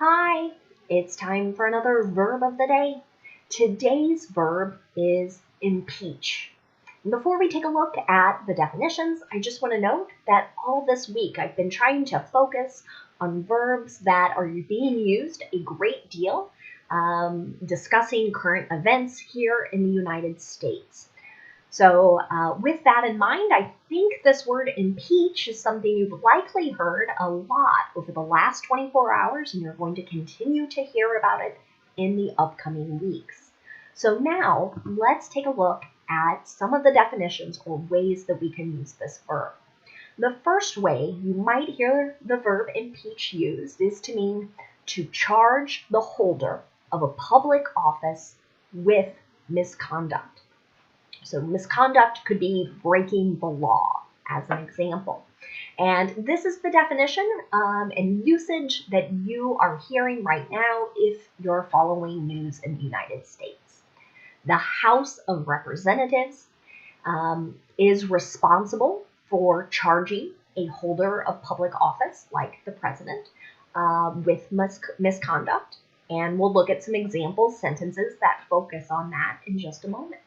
Hi, it's time for another verb of the day. Today's verb is impeach. Before we take a look at the definitions, I just want to note that all this week I've been trying to focus on verbs that are being used a great deal, discussing current events here in the United States. So with that in mind, I think this word impeach is something you've likely heard a lot over the last 24 hours, and you're going to continue to hear about it in the upcoming weeks. So now let's take a look at some of the definitions or ways that we can use this verb. The first way you might hear the verb impeach used is to mean to charge the holder of a public office with misconduct. So misconduct could be breaking the law, as an example. And this is the definition and usage that you are hearing right now if you're following news in the United States. The House of Representatives is responsible for charging a holder of public office, like the president, with misconduct. And we'll look at some example sentences that focus on that in just a moment.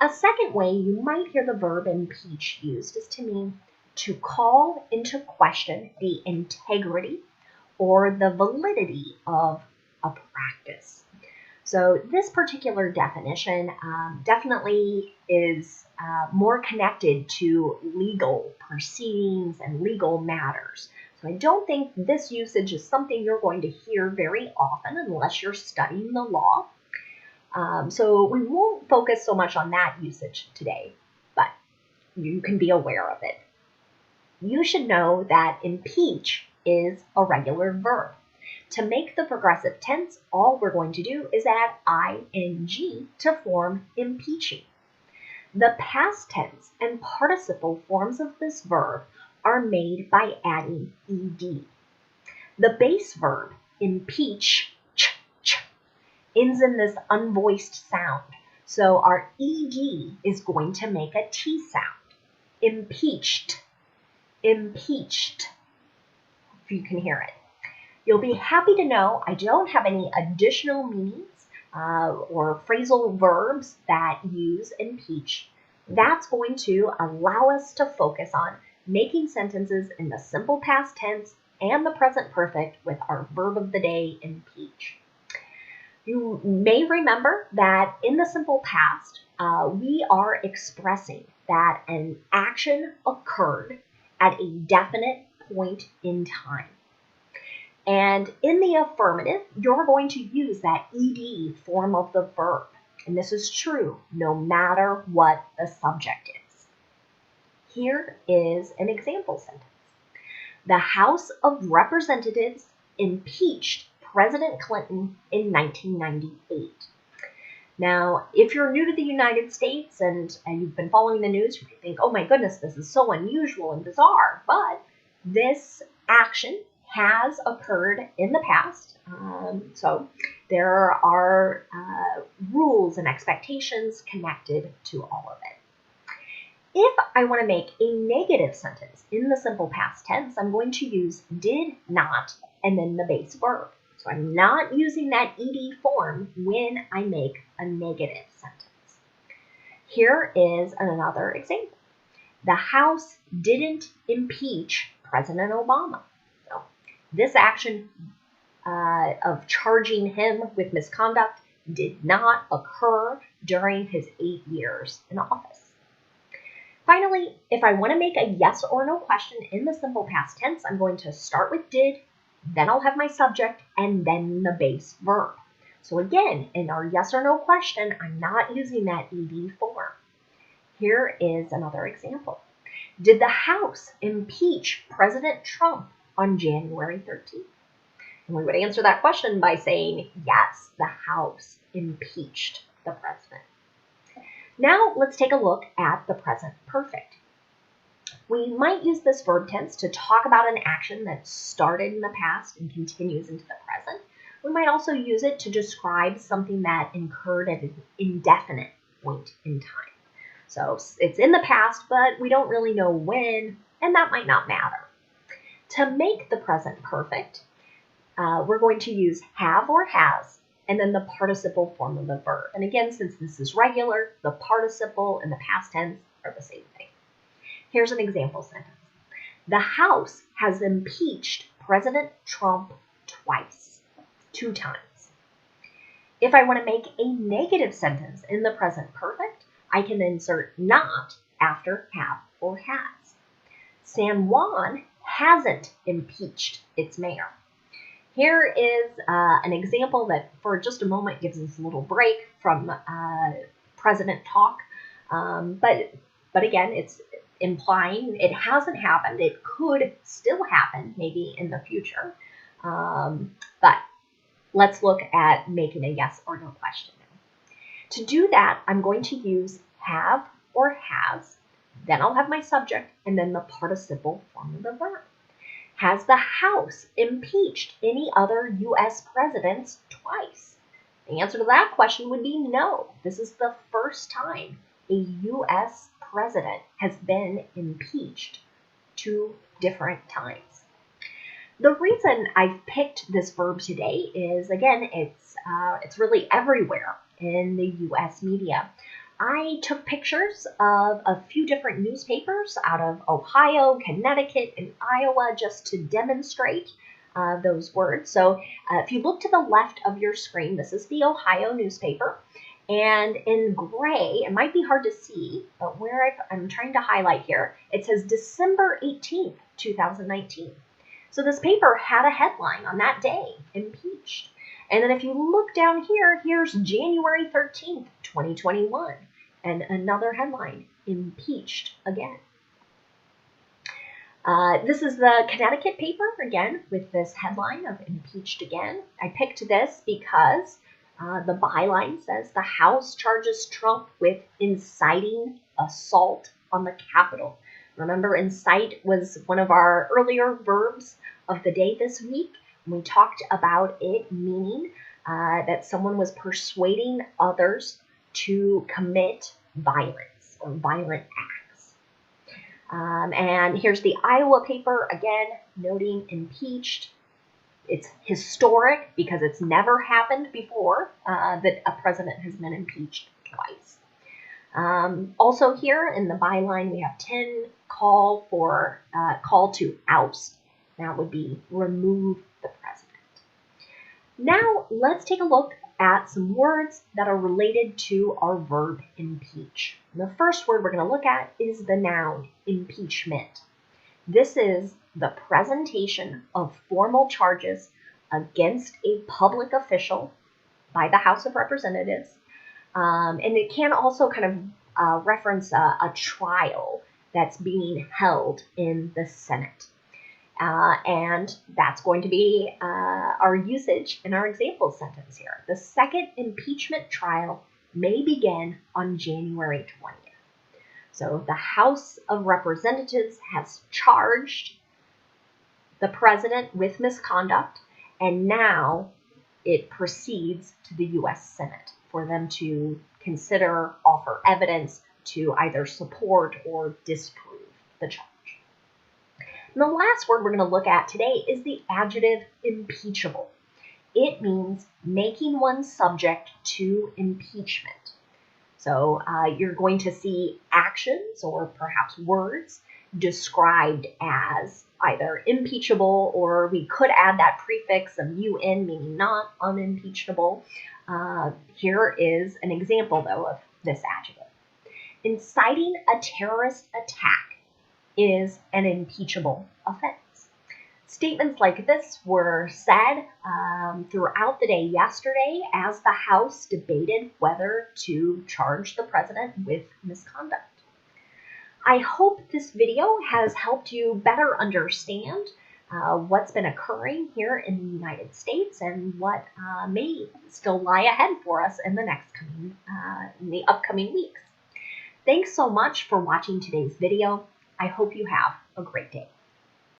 A second way you might hear the verb impeach used is to mean to call into question the integrity or the validity of a practice. So this particular definition definitely is more connected to legal proceedings and legal matters. So I don't think this usage is something you're going to hear very often unless you're studying the law. So we won't focus so much on that usage today, but you can be aware of it. You should know that impeach is a regular verb. To make the progressive tense, all we're going to do is add ing to form impeaching. The past tense and participle forms of this verb are made by adding ed. The base verb, impeach, ends in this unvoiced sound. So our ed is going to make a T sound. Impeached, impeached, if you can hear it. You'll be happy to know I don't have any additional meanings or phrasal verbs that use impeach. That's going to allow us to focus on making sentences in the simple past tense and the present perfect with our verb of the day, impeach. You may remember that in the simple past, we are expressing that an action occurred at a definite point in time. And in the affirmative, you're going to use that ed form of the verb. And this is true no matter what the subject is. Here is an example sentence. The House of Representatives impeached President Clinton in 1998. Now, if you're new to the United States and you've been following the news, you might think, oh my goodness, this is so unusual and bizarre. But this action has occurred in the past. So there are rules and expectations connected to all of it. If I want to make a negative sentence in the simple past tense, I'm going to use did not and then the base verb. So I'm not using that ed form when I make a negative sentence. Here is another example. The House didn't impeach President Obama. So this action of charging him with misconduct did not occur during his 8 years in office. Finally, if I want to make a yes or no question in the simple past tense, I'm going to start with did, then I'll have my subject, and then the base verb. So again, in our yes or no question, I'm not using that ed form. Here is another example. Did the House impeach President Trump on January 13th? And we would answer that question by saying, yes, the House impeached the president. Now let's take a look at the present perfect. We might use this verb tense to talk about an action that started in the past and continues into the present. We might also use it to describe something that occurred at an indefinite point in time. So it's in the past, but we don't really know when, and that might not matter. To make the present perfect, we're going to use have or has, and then the participle form of the verb. And again, since this is regular, the participle and the past tense are the same thing. Here's an example sentence. The House has impeached President Trump twice, 2 times. If I want to make a negative sentence in the present perfect, I can insert not after have or has. San Juan hasn't impeached its mayor. Here is an example that for just a moment gives us a little break from president talk, but again, it's implying it hasn't happened. It could still happen maybe in the future, but let's look at making a yes or no question. To do that, I'm going to use have or has, then I'll have my subject, and then the participle form of the verb. Has the House impeached any other U.S. presidents twice? The answer to that question would be no. This is the first time a U.S. president has been impeached 2 different times. The reason I've picked this verb today is, again, it's really everywhere in the U.S. media. I took pictures of a few different newspapers out of Ohio, Connecticut, and Iowa just to demonstrate those words. So if you look to the left of your screen, this is the Ohio newspaper. And in gray, it might be hard to see, but where I'm trying to highlight here, it says December 18th, 2019. So this paper had a headline on that day, impeached. And then if you look down here, here's January 13th, 2021, and another headline, impeached again. This is the Connecticut paper, again, with this headline of impeached again. I picked this because the byline says the House charges Trump with inciting assault on the Capitol. Remember, incite was one of our earlier verbs of the day this week. We talked about it meaning that someone was persuading others to commit violence or violent acts. And here's the Iowa paper, again, noting impeached. It's historic because it's never happened before that a president has been impeached twice. Also here in the byline, we have 10 call to oust. That would be remove the president. Now let's take a look at some words that are related to our verb impeach. And the first word we're going to look at is the noun impeachment. This is the presentation of formal charges against a public official by the House of Representatives. And it can also kind of reference a trial that's being held in the Senate. And that's going to be our usage in our example sentence here. The second impeachment trial may begin on January 20th. So the House of Representatives has charged the president with misconduct, and now it proceeds to the U.S. Senate for them to consider, offer evidence to either support or disprove the charge. And the last word we're going to look at today is the adjective impeachable. It means making one subject to impeachment. So you're going to see actions or perhaps words described as either impeachable, or we could add that prefix of un, meaning not unimpeachable. Here is an example, though, of this adjective. Inciting a terrorist attack is an impeachable offense. Statements like this were said throughout the day yesterday as the House debated whether to charge the president with misconduct. I hope this video has helped you better understand what's been occurring here in the United States and what may still lie ahead for us in the upcoming weeks. Thanks so much for watching today's video. I hope you have a great day.